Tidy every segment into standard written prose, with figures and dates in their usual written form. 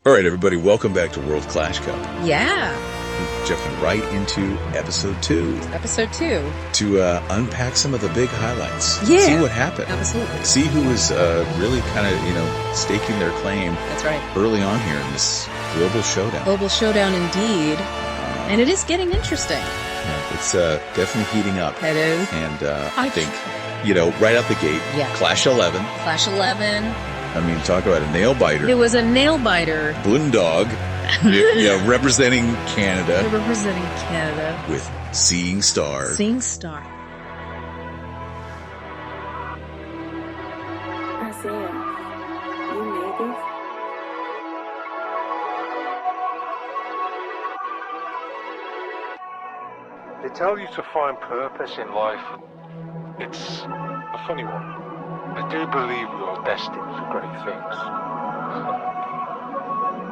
All right, everybody, welcome back to World Clash Cup. Yeah. Jumping right into episode 2. Episode 2. To unpack some of the big highlights. Yeah. See what happened. Absolutely. See who was really kind of, staking their claim. That's right. Early on here in this global showdown. Global showdown indeed. And it is getting interesting. Yeah, it's definitely heating up. It is. And I think, right out the gate, Yeah. Clash 11. Clash 11. I mean, talk about a nail-biter. It was a nail-biter. Bundog, representing Canada. Representing Canada. With Seeing Star. Seeing Star. Isaiah, you made this? They tell you to find purpose in life. It's a funny one. I do believe we are destined for great things.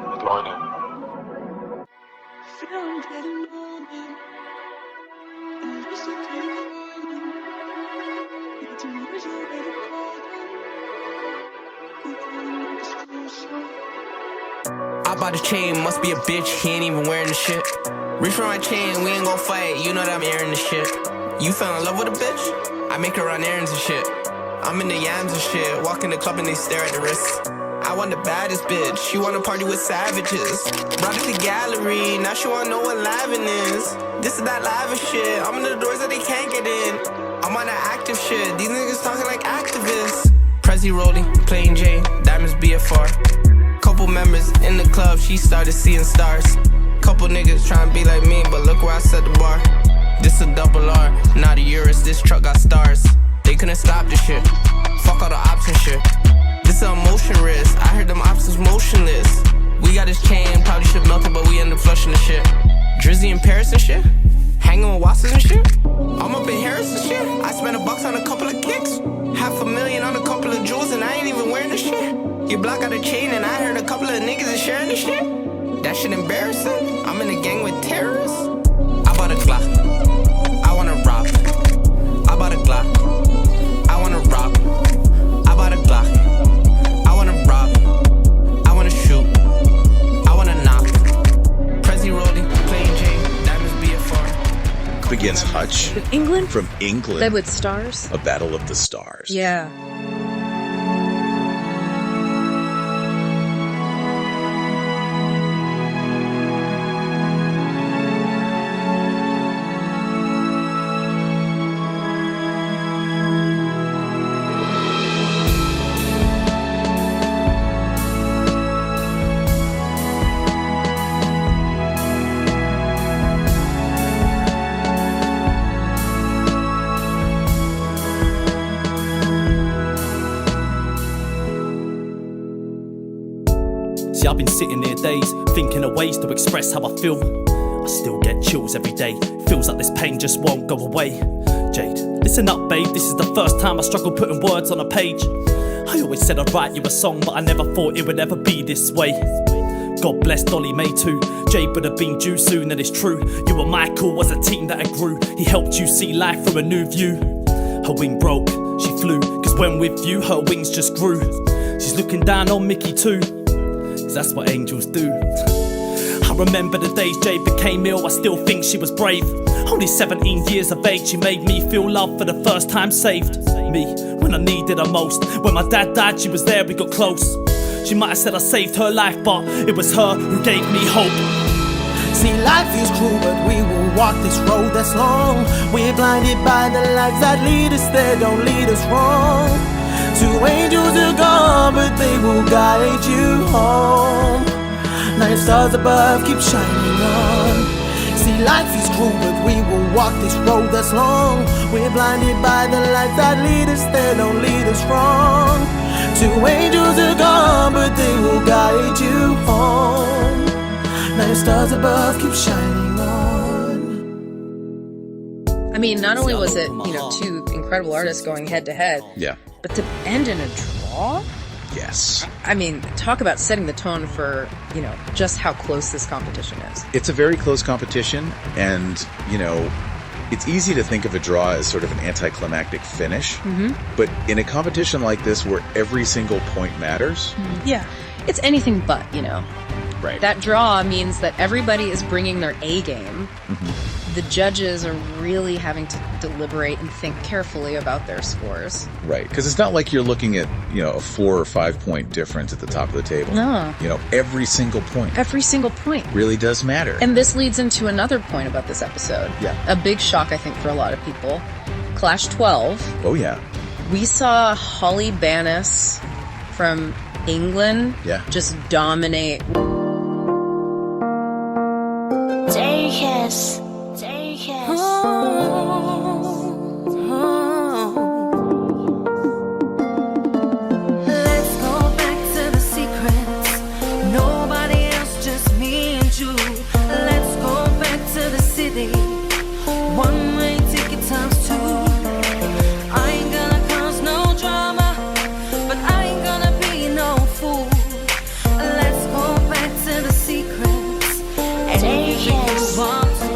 What do I know? I bought a chain, must be a bitch, he ain't even wearing the shit. Reach for my chain, we ain't gon' fight, you know that I'm airing the shit. You fell in love with a bitch? I make her run errands and shit. I'm in the yams and shit, walk in the club and they stare at the wrist. I want the baddest bitch, she wanna party with savages. Brought it to gallery, now she wanna know what livin' is. This is that lavish shit, I'm in the doors that they can't get in. I'm on that active shit, these niggas talking like activists. Prezi rolling, plain Jane, diamonds BFR. Couple members in the club, she started seeing stars. Couple niggas tryna be like me, but look where I set the bar. This a double R, not a Urus, this truck got stars. They couldn't stop this shit, fuck all the ops and shit. This a emotion risk, I heard them ops was motionless. We got this chain, probably should melt it, but we end up flushing the shit. Drizzy in Paris and shit, hanging with Watsons and shit. I'm up in Harris and shit, I spent $1 on a couple of kicks. $500,000 on a couple of jewels and I ain't even wearing the shit. You block out a chain and I heard a couple of niggas is sharing the shit. That shit embarrassing, I'm in a gang with terrorists. I bought a Glock, I wanna rob. I bought a Glock, I wanna rob. I bought a Glock, I wanna rob. I wanna shoot, I wanna knock. Prezi rolling, plain Jane, diamonds BFR. Begins Hutch. With England? From England. Led with stars? A battle of the stars. Yeah. See, I've been sitting here days, thinking of ways to express how I feel. I still get chills every day, feels like this pain just won't go away. Jade, listen up babe, this is the first time I struggle putting words on a page. I always said I'd write you a song, but I never thought it would ever be this way. God bless Dolly May too, Jade would have been due soon, and it's true. You and Michael was a team that grew, he helped you see life from a new view. Her wing broke, she flew, cause when with you her wings just grew. She's looking down on Mickey too, cause that's what angels do. I remember the days Jade became ill, I still think she was brave. Only 17 years of age, she made me feel love for the first time. Saved me when I needed her most. When my dad died, she was there, we got close. She might have said I saved her life, but it was her who gave me hope. See, life is cruel, but we will walk this road that's long. We're blinded by the lights that lead us there, don't lead us wrong. Two angels are gone, but they will guide you home. 9 stars above keep shining on. See, life is cruel, but we will walk this road that's long. We're blinded by the lights that lead us there, don't lead us wrong. Two angels are gone, but they will guide you home. 9 stars above keep shining on. I mean, not only was it, two incredible artists going head to head, Yeah. but to end in a draw? Yes. I mean, talk about setting the tone for, just how close this competition is. It's a very close competition, and, it's easy to think of a draw as sort of an anticlimactic finish. Mm-hmm. But in a competition like this where every single point matters, Yeah. It's anything but, Right. That draw means that everybody is bringing their A game. The judges are really having to deliberate and think carefully about their scores. Right, because it's not like you're looking at, a 4 or 5 point difference at the top of the table. No. Every single point Every single point. really does matter. And this leads into another point about this episode. Yeah. A big shock, I think, for a lot of people. Clash 12. Oh, yeah. We saw Holly Bannis from England just dominate. Take us. Take us. Let's go back to the secrets. Nobody else, just me and you. Let's go back to the city. One-way ticket times 2. I ain't gonna cause no drama, but I ain't gonna be no fool. Let's go back to the secrets. And if you want to,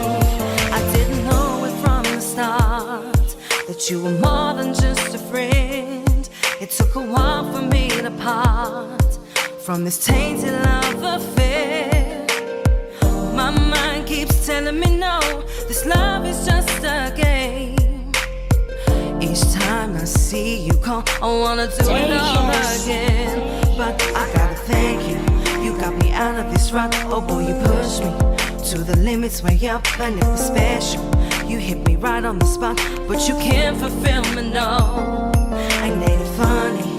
I didn't know it from the start that you were more than just a friend. It took a while for me to part from this tainted love affair. My mind keeps telling me no, this love is just a game. Each time I see you call, I wanna do it all again. But I gotta thank you, you got me out of this rut. Oh boy, you pushed me to the limits way up, and it was special. You hit me right on the spot, but you can't fulfill me, no. Ain't it funny,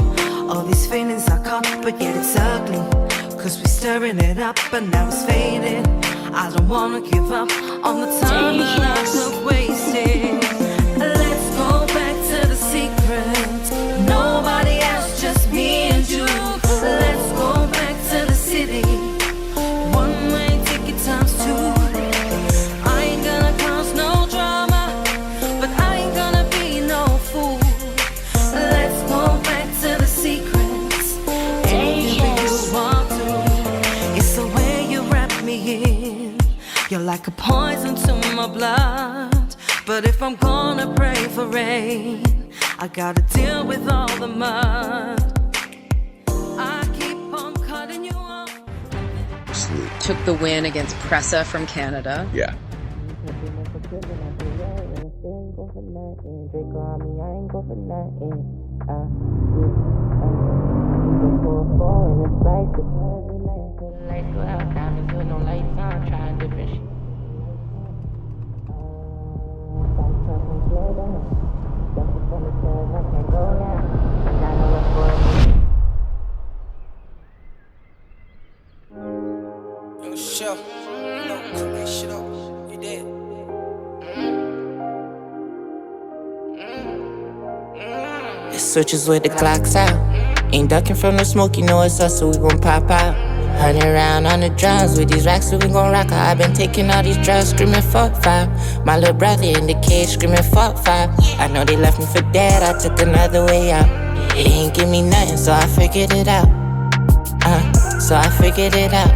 all these feelings I caught, but yet it's ugly. Cause we stirring it up, and now it's fading. I don't wanna give up on the time that I took wasted. Let's go back to the secret. Nobody else, just me and you. Let's go back to the city. One-way ticket times 2. I ain't gonna cause no drama, but I ain't gonna be no fool. Let's go back to the secrets. Anything you want to. It's the way you wrap me in. You're like a poison to my blood. But if I'm gonna pray for rain, I gotta deal with all the mud. I keep on cutting you off. Absolutely. Took the win against Pressa from Canada. Yeah. Chef, cook that shit up. You did. It switches with the clocks out. Ain't ducking from the smoke, you know it's us, so we gon' pop out. 100 round on the drums with these racks, so we gon' rock out. I been taking all these drugs, screaming fuck 5. My little brother in the cage, screaming fuck 5. I know they left me for dead, I took another way out. It ain't give me nothing, so I figured it out. So I figured it out.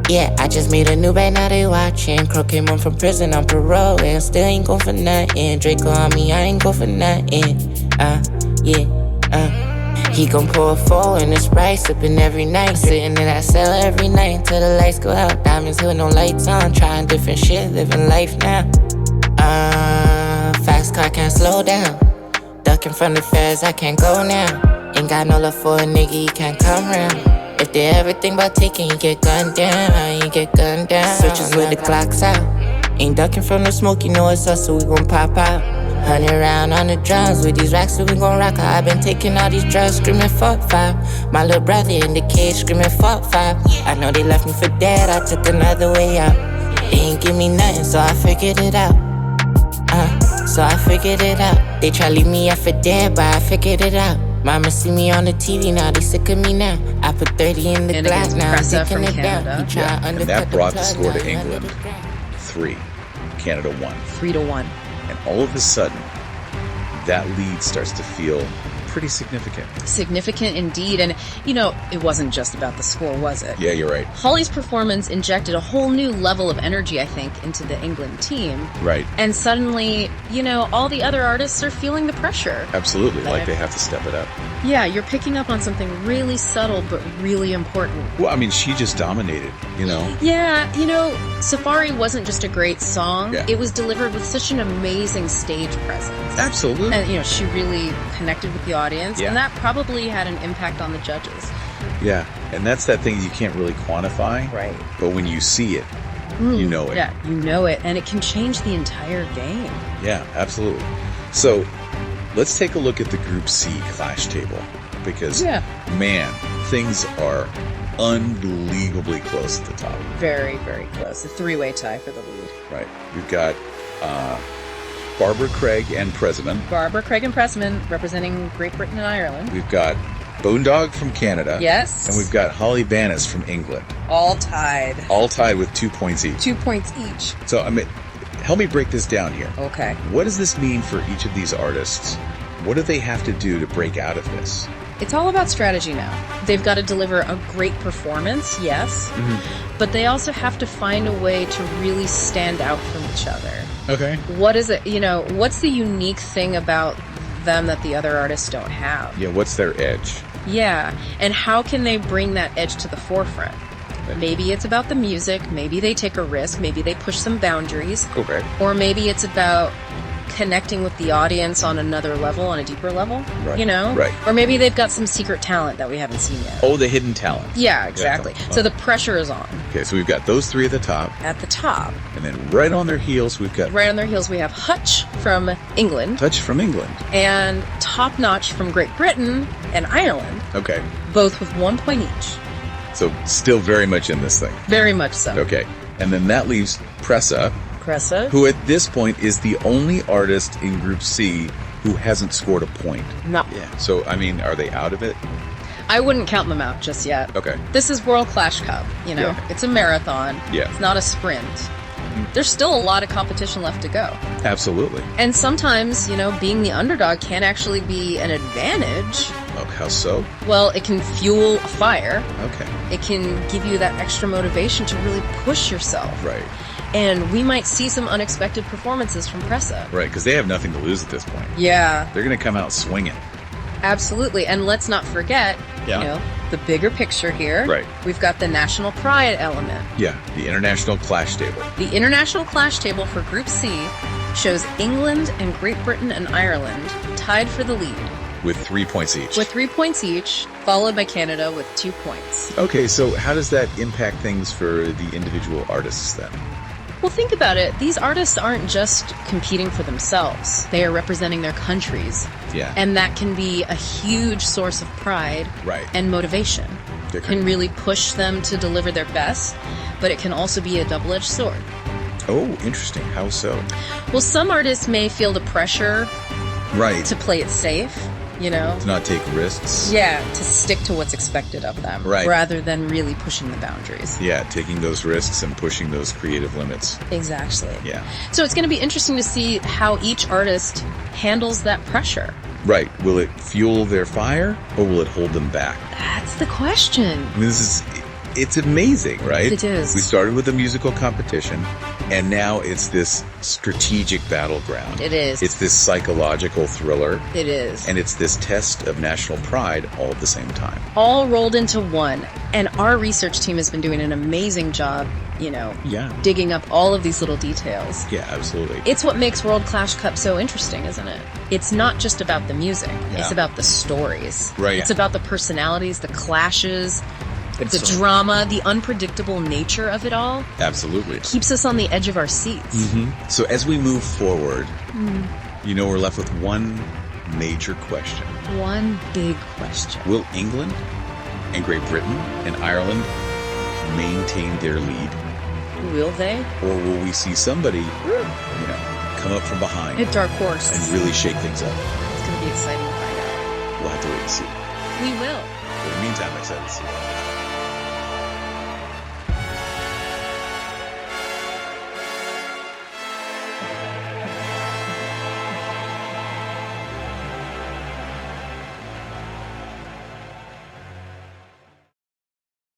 Yeah, I just made a new bag, now they watching. Crow came home from prison on parole, and still ain't go for nothing. Draco on me, I ain't go for nothing. He gon' pour a 4 in the Sprite, sippin' every night. Sitting in that cell every night till the lights go out. Diamonds with no lights on, trying different shit, living life now. Fast car can't slow down. Ducking from the feds, I can't go now. Ain't got no love for a nigga, he can't come round. If they ever think about taking, you get gunned down, you get gunned down. Switches with the clocks out. Ain't ducking from the smoke, you know it's us, so we gon' pop out. 100 round on the drums with these racks, so we gon' rock out. I been taking all these drugs, screaming fuck 5. My little brother in the cage, screaming fuck 5. I know they left me for dead, I took another way out. They ain't give me nothing, so I figured it out. So I figured it out. They try leave me out for dead, but I figured it out. Mama see me on the TV now, they sick of me now. I put 30 in the glass now, I'm taking it down. And that brought the score to England 3, Canada 1. 3-1. And all of a sudden, that lead starts to feel pretty significant. Significant indeed. And, it wasn't just about the score, was it? Yeah, you're right. Holly's performance injected a whole new level of energy, I think, into the England team. Right. And suddenly, all the other artists are feeling the pressure. Absolutely. Like they have to step it up. Yeah, you're picking up on something really subtle but really important. Well, I mean, she just dominated, Yeah, Safari wasn't just a great song. Yeah. It was delivered with such an amazing stage presence. Absolutely. And, she really connected with the audience. Yeah. And that probably had an impact on the judges. Yeah, and that's that thing you can't really quantify. Right. But when you see it, you know it. Yeah, you know it. And it can change the entire game. Yeah, absolutely. So let's take a look at the Group C clash table. Because, man, things are unbelievably close at the top. Very, very close. A three-way tie for the lead. Right. We've got Barbara, Craig, and Prezzaman. Barbara, Craig, and Pressman representing Great Britain and Ireland. We've got Bundog from Canada. Yes. And we've got Holly Bannis from England. All tied. All tied with 2 points each. 2 points each. So, help me break this down here. Okay. What does this mean for each of these artists? What do they have to do to break out of this? It's all about strategy now. They've got to deliver a great performance, yes, but they also have to find a way to really stand out from each other. Okay. What is it, what's the unique thing about them that the other artists don't have? Yeah, what's their edge? Yeah, and how can they bring that edge to the forefront? Maybe it's about the music, maybe they take a risk, maybe they push some boundaries. Okay. Or maybe it's about connecting with the audience on another level, on a deeper level, Right. Right. Or maybe they've got some secret talent that we haven't seen yet. Oh, the hidden talent. Yeah, exactly. Yeah. So the pressure is on. Okay, so we've got those three at the top. At the top. And then right on their heels, we've got Right on their heels, we have Hutch from England. Hutch from England. And Top Notch from Great Britain and Ireland. Okay. Both with 1 point each. So still very much in this thing. Very much so. Okay. And then that leaves Pressa, who at this point is the only artist in Group C who hasn't scored a point. No. Yeah. So, are they out of it? I wouldn't count them out just yet. Okay. This is World Clash Cup, Yeah. It's a marathon. Yeah. It's not a sprint. There's still a lot of competition left to go. Absolutely. And sometimes, being the underdog can actually be an advantage. Oh, how so? Well, it can fuel a fire. Okay. It can give you that extra motivation to really push yourself. Right. And we might see some unexpected performances from Pressa. Right, because they have nothing to lose at this point. Yeah. They're going to come out swinging. Absolutely. And let's not forget, the bigger picture here. Right. We've got the national pride element. Yeah, the International Clash Table. The International Clash Table for Group C shows England and Great Britain and Ireland tied for the lead. With 3 points each. With 3 points each, followed by Canada with 2 points. Okay, so how does that impact things for the individual artists then? Well, think about it. These artists aren't just competing for themselves. They are representing their countries. Yeah. And that can be a huge source of pride and motivation. It can really push them to deliver their best, but it can also be a double-edged sword. Oh, interesting. How so? Well, some artists may feel the pressure to play it safe, To not take risks. Yeah, to stick to what's expected of them. Right. Rather than really pushing the boundaries. Yeah, taking those risks and pushing those creative limits. Exactly. Yeah. So it's going to be interesting to see how each artist handles that pressure. Right. Will it fuel their fire or will it hold them back? That's the question. It's amazing, right? It is. We started with a musical competition, and now it's this strategic battleground. It is. It's this psychological thriller. It is. And it's this test of national pride all at the same time. All rolled into one. And our research team has been doing an amazing job, digging up all of these little details. Yeah, absolutely. It's what makes World Clash Cup so interesting, isn't it? It's not just about the music. Yeah. It's about the stories. Right. It's about the personalities, the clashes, the drama, the unpredictable nature of it all. Absolutely. Keeps us on the edge of our seats. Mm-hmm. So as we move forward, we're left with one major question. One big question. Will England and Great Britain and Ireland maintain their lead? Will they? Or will we see somebody, come up from behind? A dark horse. And really shake things up? It's going to be exciting to find out. We'll have to wait and see. We will. For the meantime, I said, see you.